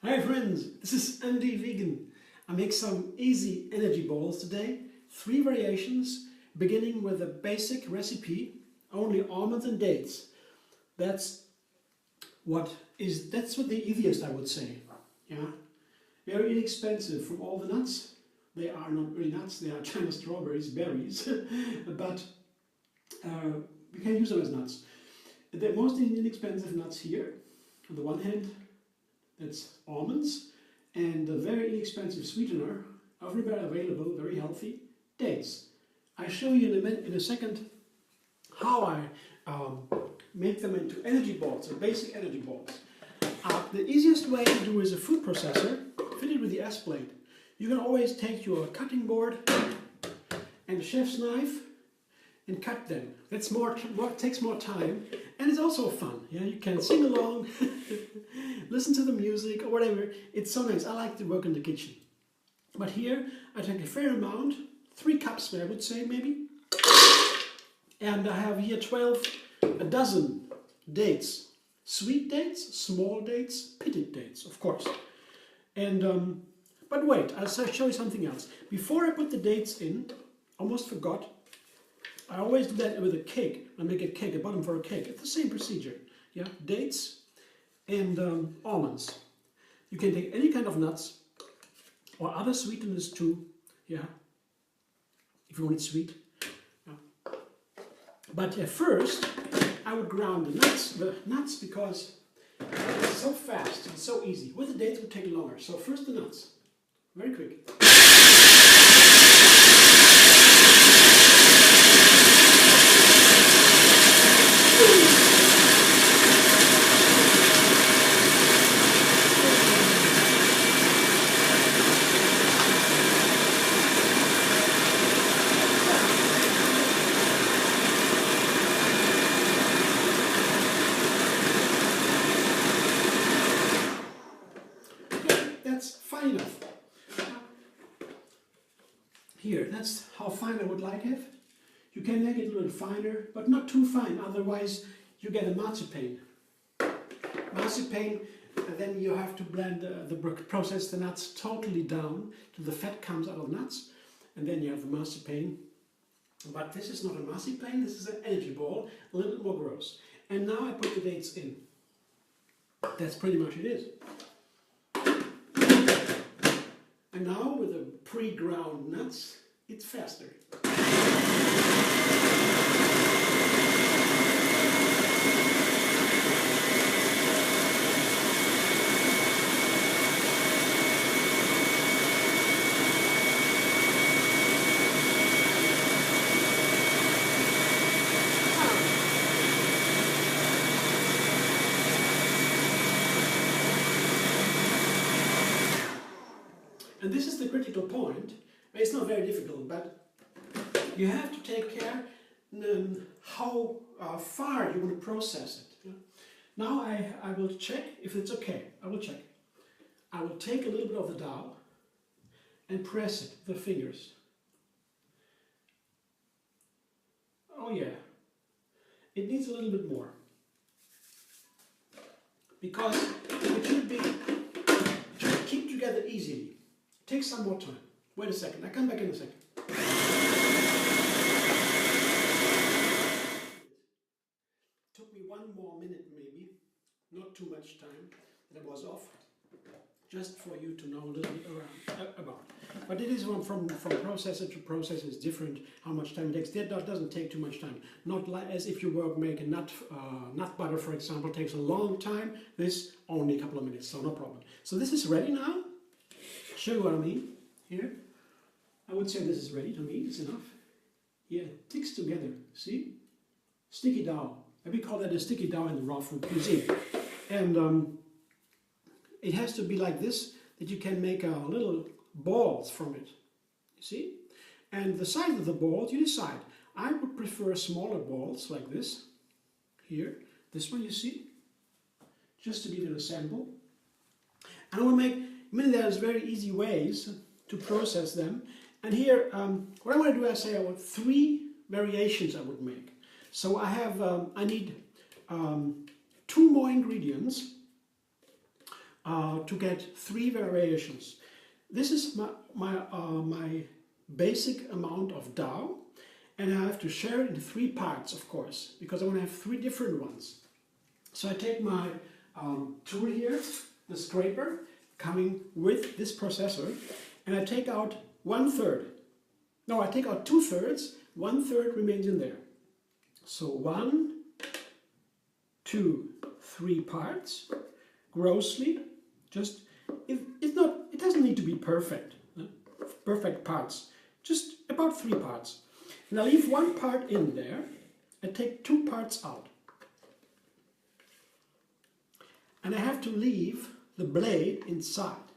Hi friends, this is Andy Vegan. I make some easy energy balls today. 3 variations, beginning with a basic recipe, only almonds and dates. That's what the easiest, I would say. Yeah, very inexpensive from all the nuts. They are not really nuts, they are China strawberries, berries, but we can use them as nuts. The most inexpensive nuts here, on the one hand, that's almonds, and a very inexpensive sweetener, everywhere available, very healthy, dates. I show you in a second how I make them into energy balls, basic energy balls. The easiest way to do is a food processor, fitted with the S-plate. You can always take your cutting board and a chef's knife and cut them. That's takes more time, and it's also fun. Yeah, you can sing along, listen to the music or whatever. It's so nice. I like to work in the kitchen. But here I take a fair amount, 3 cups, I would say maybe, and I have here a dozen dates. Sweet dates, small dates, pitted dates, of course. And but wait, I'll show you something else. Before I put the dates in, almost forgot. I always do that with a cake. I make a cake, a bottom for a cake. It's the same procedure. Yeah, dates and almonds. You can take any kind of nuts or other sweeteners too. Yeah, if you want it sweet. Yeah. But first, I would ground the nuts because it's so fast, it's so easy. With the dates, it would take longer. So first the nuts, very quick. That's fine enough. Here, that's how fine I would like it. You can make it a little finer, but not too fine, otherwise you get a marzipan. Marzipan, then you have to blend process the nuts totally down till the fat comes out of nuts, and then you have the marzipan. But this is not a marzipan, this is an energy ball, a little bit more gross. And now I put the dates in. That's pretty much it is. And now with the pre-ground nuts, it's faster. And this is the critical point. It's not very difficult, but you have to take care how far you want to process it. Now I will check if it's okay. I will check. I will take a little bit of the dough and press it with the fingers. Oh yeah, it needs a little bit more. Because it should keep together easily. Take some more time. Wait a second, I come back in a second. Took me 1 more minute maybe, not too much time that I was off, just for you to know a little bit about. But it is from processor to processor is different how much time it takes. That doesn't take too much time. Not like as if you make a nut butter, for example, takes a long time. This only a couple of minutes, so no problem. So this is ready now. Show you what I mean here. I would say this is ready to me, it's enough. Yeah, it sticks together, see? Sticky dough. And we call that a sticky dough in the raw food cuisine. And it has to be like this, that you can make little balls from it. You see? And the size of the balls, you decide. I would prefer smaller balls like this. Here, this one you see? Just to give it a sample. And I will make there's very easy ways to process them. And here, what I want to do, I say I want 3 variations I would make. So I have, I need 2 more ingredients to get 3 variations. This is my basic amount of dough, and I have to share it into 3 parts, of course, because I want to have 3 different ones. So I take my tool here, the scraper, coming with this processor, and I take out 1/3. No, I take out 2/3, 1/3 remains in there. So 1, 2, 3 parts, grossly, just, it doesn't need to be perfect, perfect parts, just about 3 parts. And I leave 1 part in there, and take 2 parts out. And I have to leave the blade inside,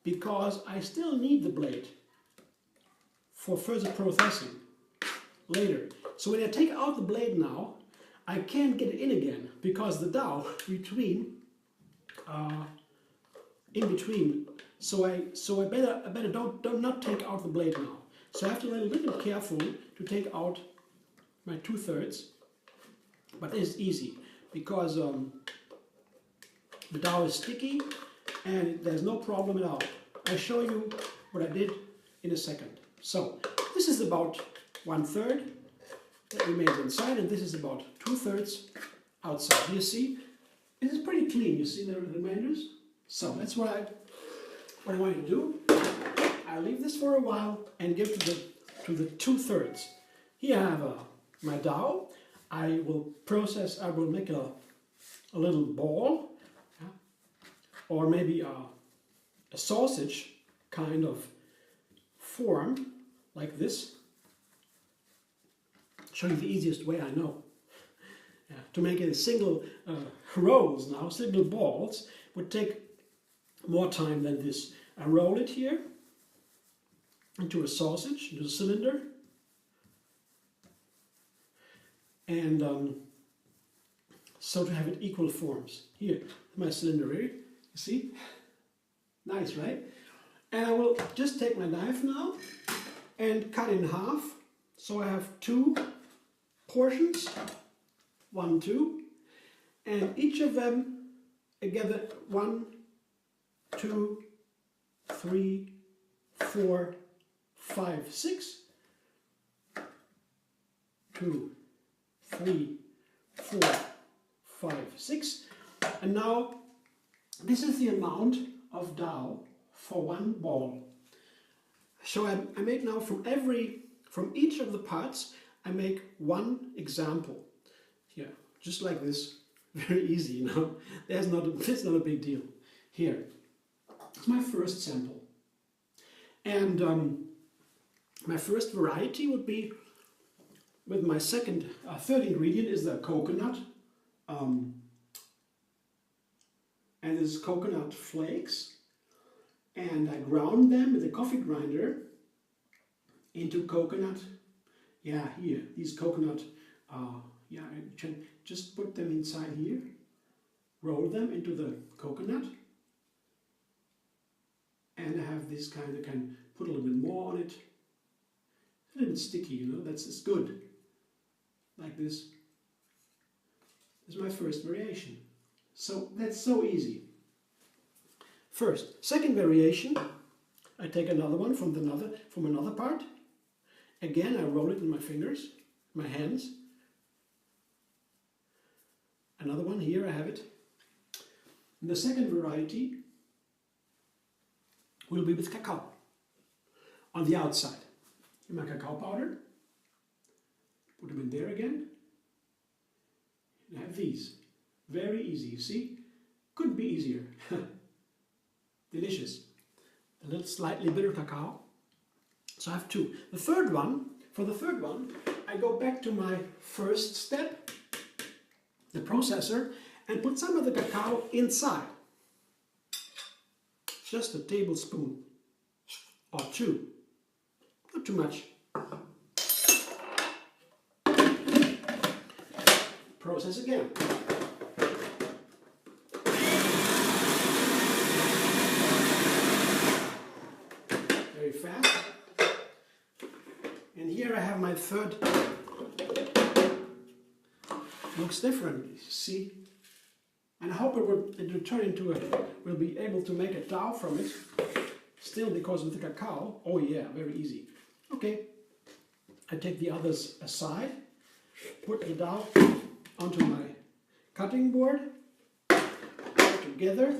because I still need the blade for further processing later. So when I take out the blade now, I can't get it in again, because the dough in between. So I better don't not take out the blade now. So I have to be a little bit careful to take out my 2/3, but it's easy because the dough is sticky and there's no problem at all. I'll show you what I did in a second. So this is about 1/3 that remains inside, and this is about 2/3 outside. You see, this is pretty clean. You see the remainders? So that's what I want to do. I'll leave this for a while and get to the 2/3. Here I have my dough. I will make a little ball, or maybe a sausage kind of form, like this. Show you the easiest way I know. To make it single rolls now, single balls, would take more time than this. I roll it here into a sausage, into a cylinder, and so to have it equal forms. Here, my cylinder here, you see? Nice, right? And I will just take my knife now and cut in half. So I have 2 portions, 1, 2, and each of them together 1, 2, 3, 4, 5, 6. 2, 3, 4, 5, 6. And now this is the amount of dough for 1 ball. So I make now from each of the parts, I make 1 example. Here, just like this. Very easy, you know. It's not a big deal. Here, it's my first sample. And my first variety would be, with my third ingredient is the coconut. And this is coconut flakes. And I ground them with a coffee grinder into coconut. Yeah, here, these coconut, yeah, I can just put them inside here, roll them into the coconut, and I have this kind, I can put a little bit more on it. It's a little bit sticky, you know, it's good. Like this. This is my first variation. So that's so easy. Second variation, I take another one from another part. Again, I roll it in my fingers, my hands. Another one, here I have it. And the second variety will be with cacao on the outside. My cacao powder, put them in there again. And I have these. Very easy, you see? Couldn't be easier. Delicious. A little slightly bitter cacao. So I have 2. For the third one, I go back to my first step, the processor, and put some of the cacao inside. Just a tablespoon or 2. Not too much. Process again. Very fast. And here I have my third looks different, you see? And I hope it will turn into we'll be able to make a dough from it. Still, because with the cacao, oh yeah, very easy. Okay, I take the others aside, put the dough onto my cutting board, all together,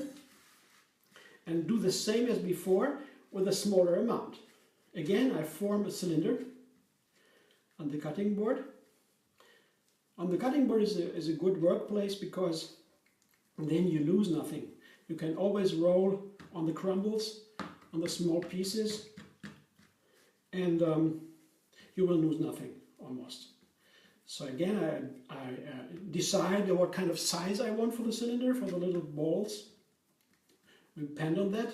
and do the same as before with a smaller amount. Again, I form a cylinder on the cutting board. On the cutting board is a good workplace because then you lose nothing. You can always roll on the crumbles, on the small pieces, and you will lose nothing almost. So again, I decide what kind of size I want for the cylinder, for the little balls. We depend on that.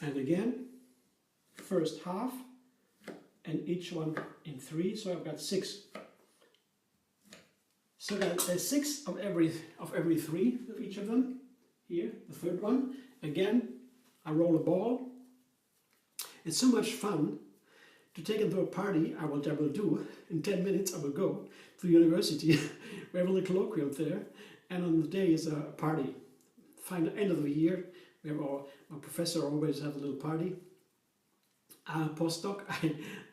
And again, first half, and each one in 3, so I've got 6. So there's 6 of every 3 of each of them. Here, the third one. Again, I roll a ball. It's so much fun to take it to a party. I will do. In 10 minutes I will go to the university. We have a little colloquium there, and on the day is a party. End of the year, we have my professor always have a little party. Postdoc,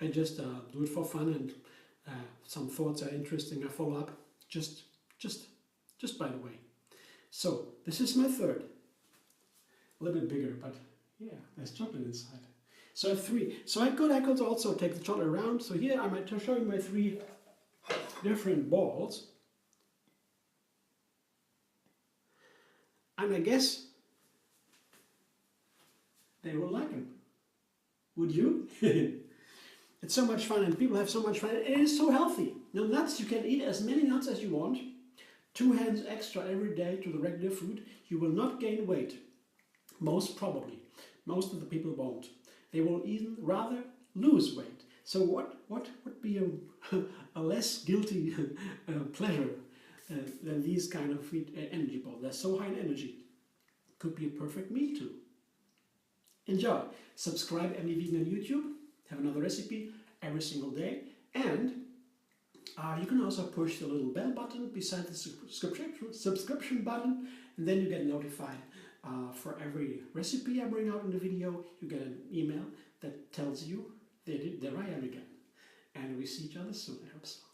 I just do it for fun, and some thoughts are interesting. I follow up just by the way. So this is my third, a little bit bigger, but yeah, there's chocolate inside. So I have 3. So I could also take the chocolate around. So here I might show you my 3 different balls, and I guess they will like them. Would you? It's so much fun, and people have so much fun. It is so healthy. Now nuts, you can eat as many nuts as you want. 2 hands extra every day to the regular food. You will not gain weight. Most probably. Most of the people won't. They will even rather lose weight. So what would be a less guilty pleasure than these kind of energy balls? They're so high in energy. Could be a perfect meal too. Enjoy. Subscribe MD Vegan on YouTube. Have another recipe every single day. And you can also push the little bell button beside the subscription button, and then you get notified for every recipe I bring out in the video. You get an email that tells you that I am again. And we see each other soon, I hope so.